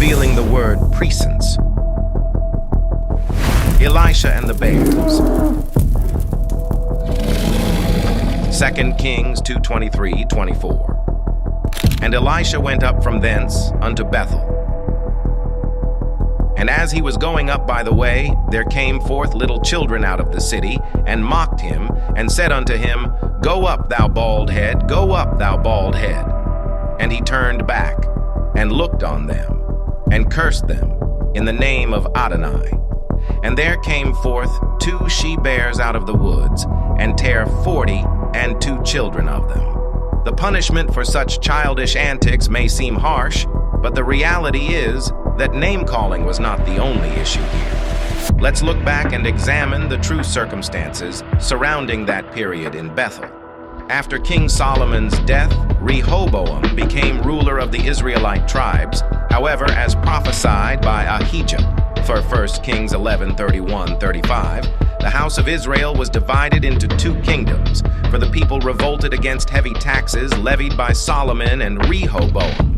revealing the word presence. Elisha and the bears. 2 Kings 2:23-24. And Elisha went up from thence unto Bethel. And as he was going up by the way, there came forth little children out of the city, and mocked him, and said unto him, Go up, thou bald head, go up, thou bald head. And he turned back, and looked on them, and cursed them in the name of Adonai. And there came forth 2 she-bears out of the woods, and tare 40 and 2 children of them. The punishment for such childish antics may seem harsh, but the reality is that name-calling was not the only issue here. Let's look back and examine the true circumstances surrounding that period in Bethel. After King Solomon's death, Rehoboam became ruler of the Israelite tribes. However, as prophesied by Ahijah for 1 Kings 11:31-35, the house of Israel was divided into 2 kingdoms, for the people revolted against heavy taxes levied by Solomon and Rehoboam.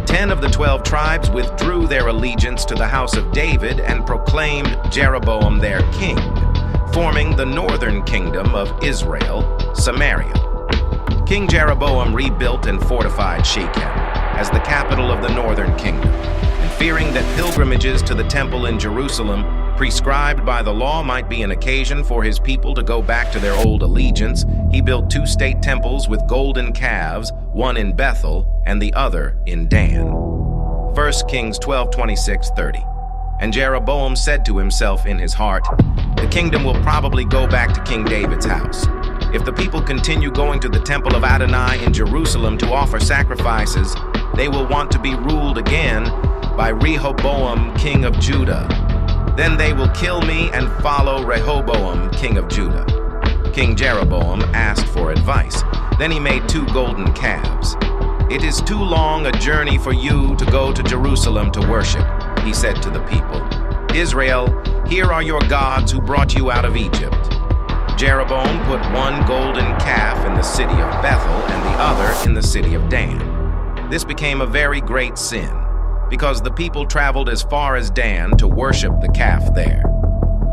10 of the 12 tribes withdrew their allegiance to the house of David and proclaimed Jeroboam their king, forming the northern kingdom of Israel, Samaria. King Jeroboam rebuilt and fortified Shechem as the capital of the northern kingdom, and fearing that pilgrimages to the temple in Jerusalem prescribed by the law might be an occasion for his people to go back to their old allegiance, he built 2 state temples with golden calves, one in Bethel and the other in Dan. 1 Kings 12:26-30. And Jeroboam said to himself in his heart, The kingdom will probably go back to King David's house. If the people continue going to the temple of Adonai in Jerusalem to offer sacrifices, they will want to be ruled again by Rehoboam, king of Judah. Then they will kill me and follow Rehoboam, king of Judah. King Jeroboam asked for advice. Then he made 2 golden calves. It is too long a journey for you to go to Jerusalem to worship, he said to the people. Israel, here are your gods who brought you out of Egypt. Jeroboam put 1 golden calf in the city of Bethel and the other in the city of Dan. This became a very great sin, because the people traveled as far as Dan to worship the calf there.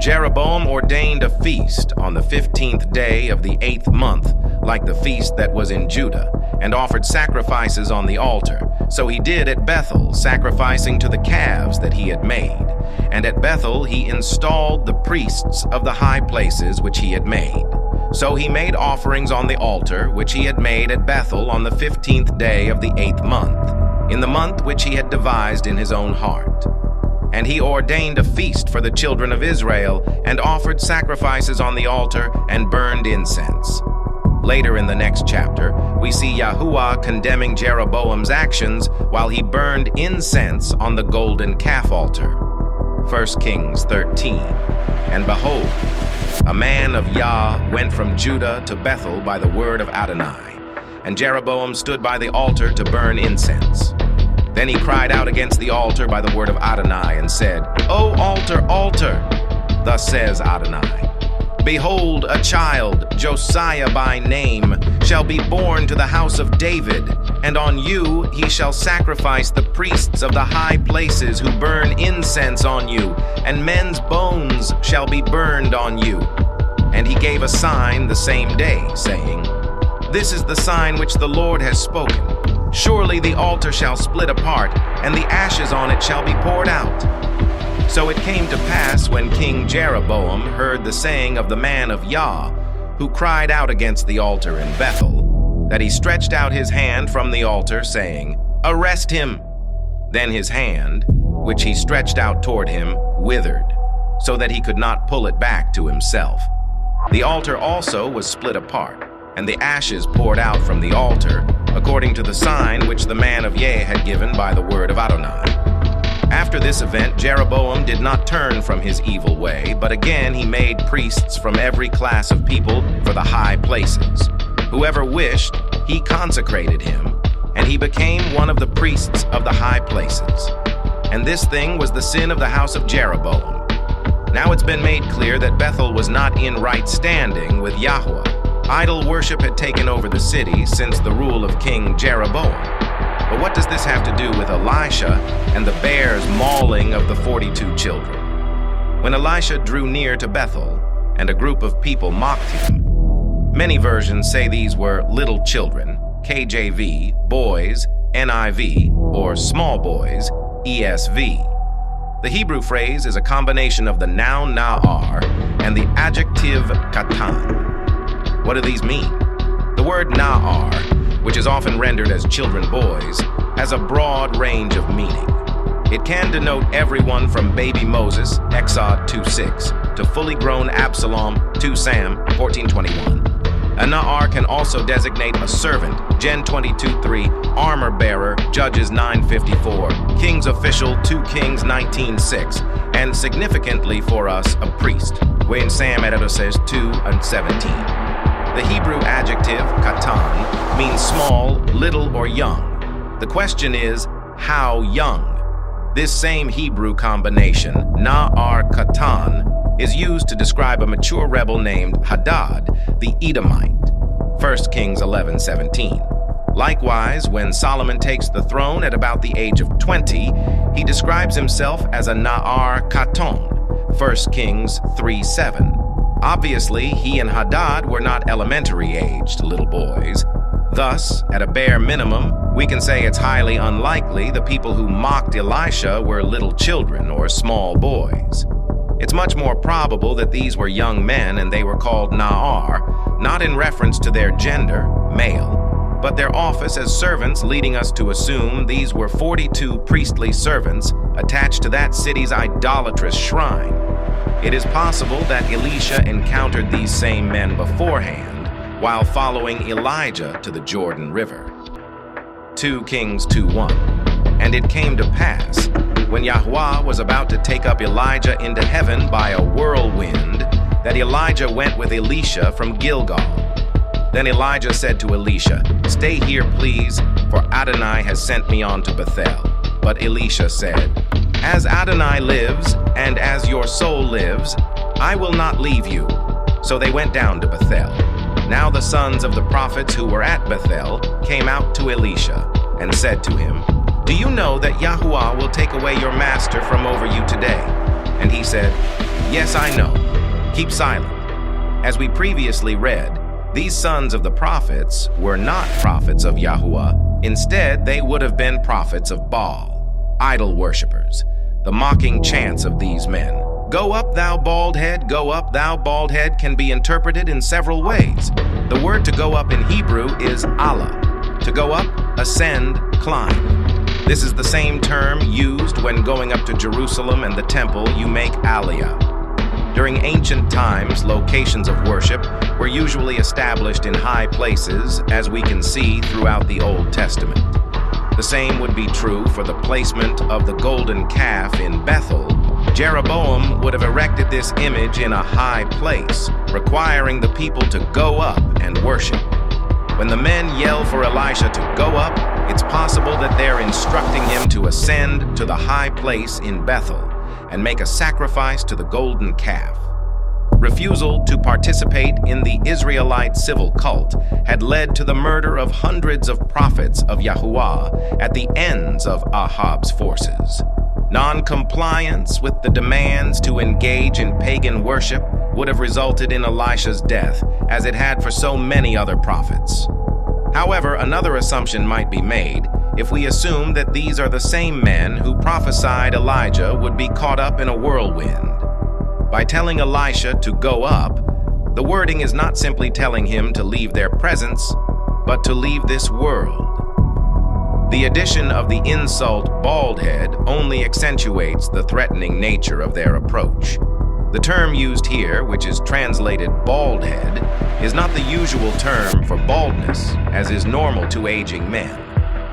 Jeroboam ordained a feast on the 15th day of the 8th month, like the feast that was in Judah, and offered sacrifices on the altar. So he did at Bethel, sacrificing to the calves that he had made. And at Bethel he installed the priests of the high places which he had made. So he made offerings on the altar which he had made at Bethel on the 15th day of the 8th month, in the month which he had devised in his own heart. And he ordained a feast for the children of Israel, and offered sacrifices on the altar, and burned incense. Later in the next chapter, we see Yahuah condemning Jeroboam's actions while he burned incense on the golden calf altar. 1 Kings 13. And behold, a man of Yah went from Judah to Bethel by the word of Adonai, and Jeroboam stood by the altar to burn incense. Then he cried out against the altar by the word of Adonai and said, O altar, altar! Thus says Adonai, Behold, a child, Josiah by name, shall be born to the house of David, and on you he shall sacrifice the priests of the high places who burn incense on you, and men's bones shall be burned on you. And he gave a sign the same day, saying, This is the sign which the Lord has spoken. Surely the altar shall split apart, and the ashes on it shall be poured out. So it came to pass, when King Jeroboam heard the saying of the man of Yah, who cried out against the altar in Bethel, that he stretched out his hand from the altar, saying, Arrest him! Then his hand, which he stretched out toward him, withered, so that he could not pull it back to himself. The altar also was split apart, and the ashes poured out from the altar, according to the sign which the man of Yah had given by the word of Adonai. After this event, Jeroboam did not turn from his evil way, but again he made priests from every class of people for the high places. Whoever wished, he consecrated him, and he became one of the priests of the high places. And this thing was the sin of the house of Jeroboam. Now it's been made clear that Bethel was not in right standing with Yahuah. Idol worship had taken over the city since the rule of King Jeroboam. But what does this have to do with Elisha and the bear's mauling of the 42 children? When Elisha drew near to Bethel, and a group of people mocked him, many versions say these were little children, KJV, boys, NIV, or small boys, ESV. The Hebrew phrase is a combination of the noun na'ar and the adjective katan. What do these mean? The word na'ar, which is often rendered as children boys, has a broad range of meaning. It can denote everyone from baby Moses, Exod 2:6, to fully grown Absalom, 2 Sam 14:21. A na'ar can also designate a servant, Gen 22:3, armor bearer, Judges 9:54, king's official, 2 Kings 19:6, and significantly for us, a priest, when Sam says 2:17. The Hebrew adjective, katan, means small, little, or young. The question is, how young? This same Hebrew combination, na'ar katan, is used to describe a mature rebel named Hadad, the Edomite, 1 Kings 11:17. Likewise, when Solomon takes the throne at about the age of 20, he describes himself as a na'ar katon, 1 Kings 3:7. Obviously, he and Hadad were not elementary-aged little boys. Thus, at a bare minimum, we can say it's highly unlikely the people who mocked Elisha were little children or small boys. It's much more probable that these were young men and they were called na'ar, not in reference to their gender, male, but their office as servants, leading us to assume these were 42 priestly servants attached to that city's idolatrous shrine. It is possible that Elisha encountered these same men beforehand while following Elijah to the Jordan River. 2 Kings 2:1. And it came to pass, when Yahuah was about to take up Elijah into heaven by a whirlwind, that Elijah went with Elisha from Gilgal. Then Elijah said to Elisha, "Stay here, please, for Adonai has sent me on to Bethel." But Elisha said, "As Adonai lives, and as your soul lives, I will not leave you." So they went down to Bethel. Now the sons of the prophets who were at Bethel came out to Elisha and said to him, "Do you know that Yahuah will take away your master from over you today?" And he said, "Yes, I know. Keep silent." As we previously read, these sons of the prophets were not prophets of Yahuah. Instead, they would have been prophets of Baal, idol worshippers. The mocking chants of these men, "Go up, thou bald head, go up, thou bald head," can be interpreted in several ways. The word to go up in Hebrew is Allah. To go up, ascend, climb. This is the same term used when going up to Jerusalem and the temple, you make aliyah. During ancient times, locations of worship were usually established in high places, as we can see throughout the Old Testament. The same would be true for the placement of the golden calf in Bethel. Jeroboam would have erected this image in a high place, requiring the people to go up and worship. When the men yell for Elisha to go up, it's possible that they're instructing him to ascend to the high place in Bethel and make a sacrifice to the golden calf. Refusal to participate in the Israelite civil cult had led to the murder of hundreds of prophets of Yahuah at the ends of Ahab's forces. Non-compliance with the demands to engage in pagan worship would have resulted in Elisha's death, as it had for so many other prophets. However, another assumption might be made if we assume that these are the same men who prophesied Elijah would be caught up in a whirlwind. By telling Elisha to go up, the wording is not simply telling him to leave their presence, but to leave this world. The addition of the insult bald head only accentuates the threatening nature of their approach. The term used here, which is translated bald head, is not the usual term for baldness, as is normal to aging men.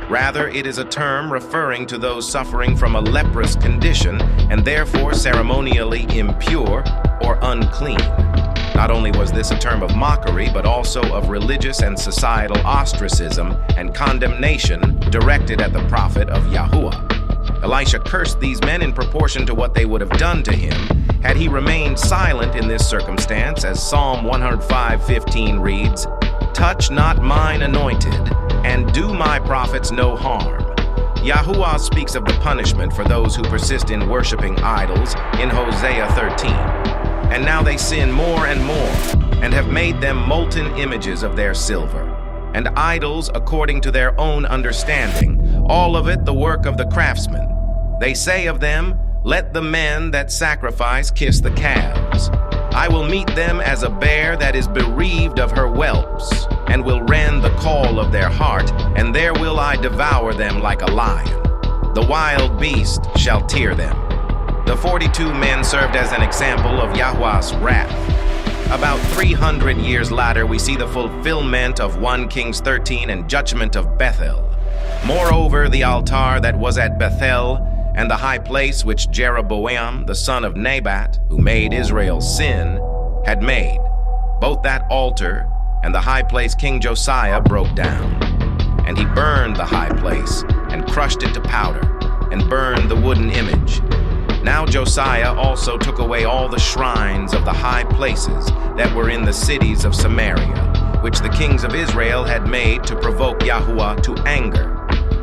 Rather, it is a term referring to those suffering from a leprous condition and therefore ceremonially impure or unclean. Not only was this a term of mockery, but also of religious and societal ostracism and condemnation directed at the prophet of Yahuah. Elisha cursed these men in proportion to what they would have done to him had he remained silent in this circumstance, as Psalm 105:15 reads, "Touch not mine anointed, and do my prophets no harm." Yahuah speaks of the punishment for those who persist in worshiping idols in Hosea 13. And now they sin more and more, and have made them molten images of their silver, and idols according to their own understanding, all of it the work of the craftsman. They say of them, "Let the men that sacrifice kiss the calves. I will meet them as a bear that is bereaved of her whelps, and will rend the call of their heart, and there will I devour them like a lion. The wild beast shall tear them." The 42 men served as an example of Yahuah's wrath. About 300 years later, we see the fulfillment of 1 Kings 13 and judgment of Bethel. Moreover, the altar that was at Bethel, and the high place which Jeroboam, the son of Nebat, who made Israel sin, had made, both that altar and the high place King Josiah broke down. And he burned the high place, and crushed it to powder, and burned the wooden image. Now Josiah also took away all the shrines of the high places that were in the cities of Samaria, which the kings of Israel had made to provoke Yahuah to anger.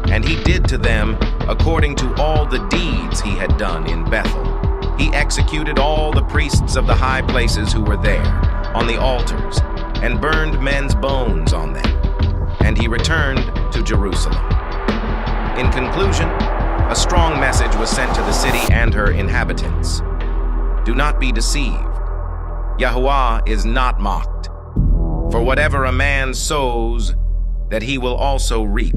And he did to them according to all the deeds he had done in Bethel. He executed all the priests of the high places who were there, on the altars, and burned men's bones on them. And he returned to Jerusalem. In conclusion, a strong message was sent to the city and her inhabitants. Do not be deceived. Yahuah is not mocked. For whatever a man sows, that he will also reap.